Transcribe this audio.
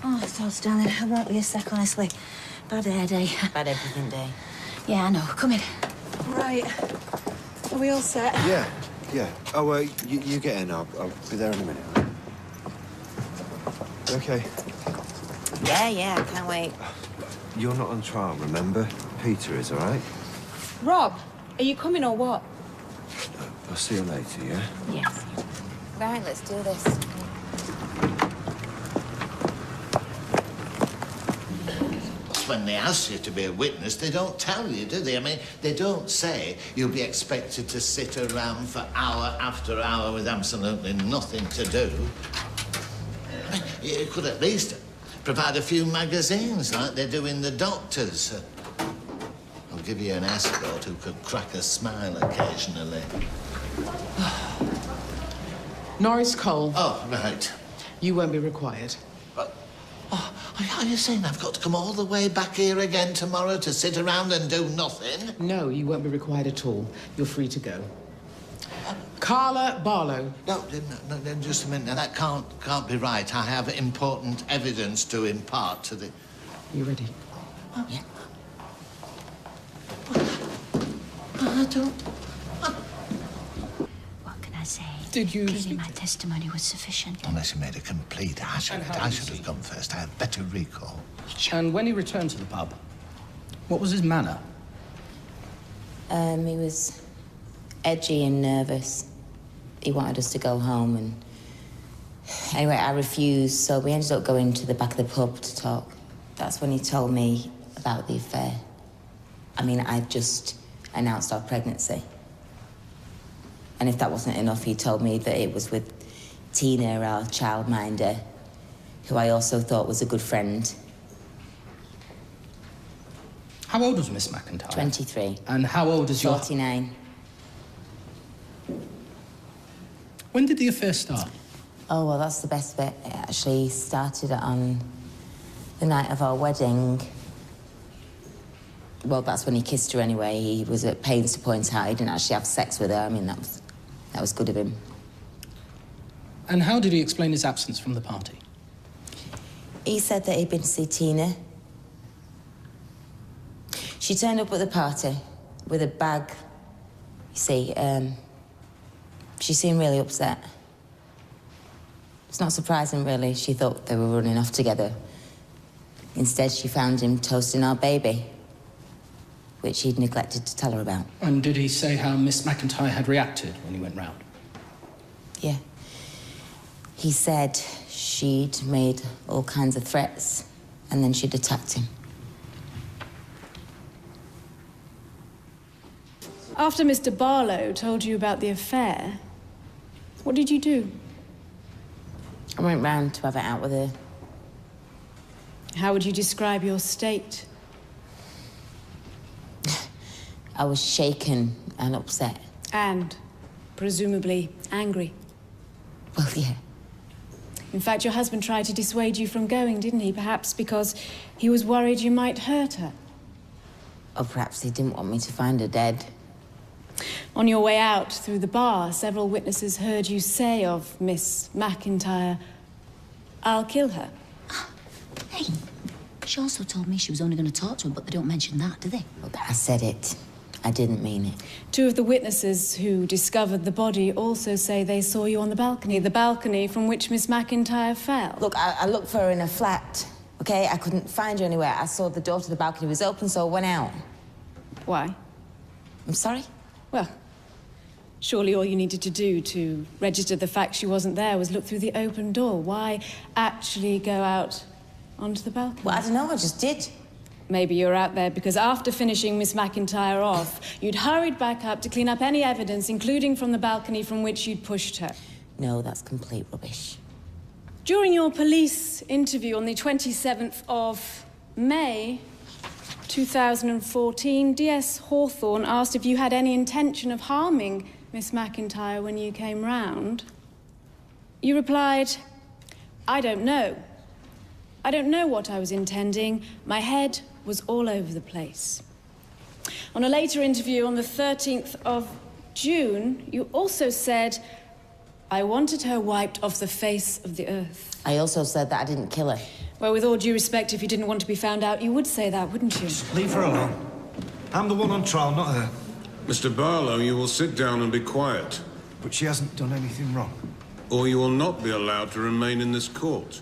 Oh, thoughts, darling. I won't be a sec, honestly. Bad hair day. Bad everything day. Yeah, I know. Come in. Right. Are we all set? Yeah. Oh, you get in. I'll be there in a minute. Right? Okay. Yeah, I can't wait. You're not on trial, remember? Peter is, all right? Rob, are you coming or what? I'll see you later, yeah? Yes. Right, let's do this. When they ask you to be a witness, they don't tell you, do they? I mean, they don't say you'll be expected to sit around for hour after hour with absolutely nothing to do. You could at least provide a few magazines like they do in the doctors. I'll give you an escort who could crack a smile occasionally. Norris Cole. Oh, right. You won't be required. Oh, are you saying I've got to come all the way back here again tomorrow to sit around and do nothing? No, you won't be required at all. You're free to go. Carla Barlow. No, just a minute. Now, that can't be right. I have important evidence to impart to the... You ready? Oh, yeah. I don't... What can I say? Did you... Clearly my testimony was sufficient. Unless you made a complete hash of it. I should have gone first. I have better recall. And when he returned to the pub, what was his manner? He was edgy and nervous. He wanted us to go home and... Anyway, I refused, so we ended up going to the back of the pub to talk. That's when he told me about the affair. I mean, I'd just announced our pregnancy. And if that wasn't enough, he told me that it was with Tina, our childminder, who I also thought was a good friend. How old was Miss McIntyre? 23. And how old is your... 49. When did the affair start? Oh, well, that's the best bit. It actually started on the night of our wedding. Well, that's when he kissed her anyway. He was at pains to point out he didn't actually have sex with her. I mean, that was good of him. And how did he explain his absence from the party? He said that he'd been to see Tina. She turned up at the party with a bag. You see, she seemed really upset. It's not surprising, really. She thought they were running off together. Instead, she found him toasting our baby, which he'd neglected to tell her about. And did he say how Miss McIntyre had reacted when he went round? Yeah. He said she'd made all kinds of threats, and then she'd attacked him. After Mr. Barlow told you about the affair, what did you do? I went round to have it out with her. How would you describe your state? I was shaken and upset. And presumably angry. Well, yeah. In fact, your husband tried to dissuade you from going, didn't he? Perhaps because he was worried you might hurt her. Or perhaps he didn't want me to find her dead. On your way out through the bar, several witnesses heard you say of Miss McIntyre, "I'll kill her." Hey, she also told me she was only going to talk to him, but they don't mention that, do they? Well, I said it. I didn't mean it. Two of the witnesses who discovered the body also say they saw you on the balcony from which Miss McIntyre fell. Look, I looked for her in a flat, okay? I couldn't find her anywhere. I saw the door to the balcony was open, so I went out. Why? I'm sorry? Well, surely all you needed to do to register the fact she wasn't there was look through the open door. Why actually go out onto the balcony? Well, I don't know, I just did. Maybe you were out there because after finishing Miss McIntyre off, you'd hurried back up to clean up any evidence, including from the balcony from which you'd pushed her. No, that's complete rubbish. During your police interview on the 27th of May, 2014, DS Hawthorne asked if you had any intention of harming Miss McIntyre when you came round. You replied, "I don't know. I don't know what I was intending. My head was all over the place." On a later interview on the 13th of June, you also said, "I wanted her wiped off the face of the earth." I also said that I didn't kill her. Well, with all due respect, if you didn't want to be found out, you would say that, wouldn't you? Leave her alone. I'm the one on trial, not her. Mr. Barlow, you will sit down and be quiet, But she hasn't done anything wrong. or you will not be allowed to remain in this court.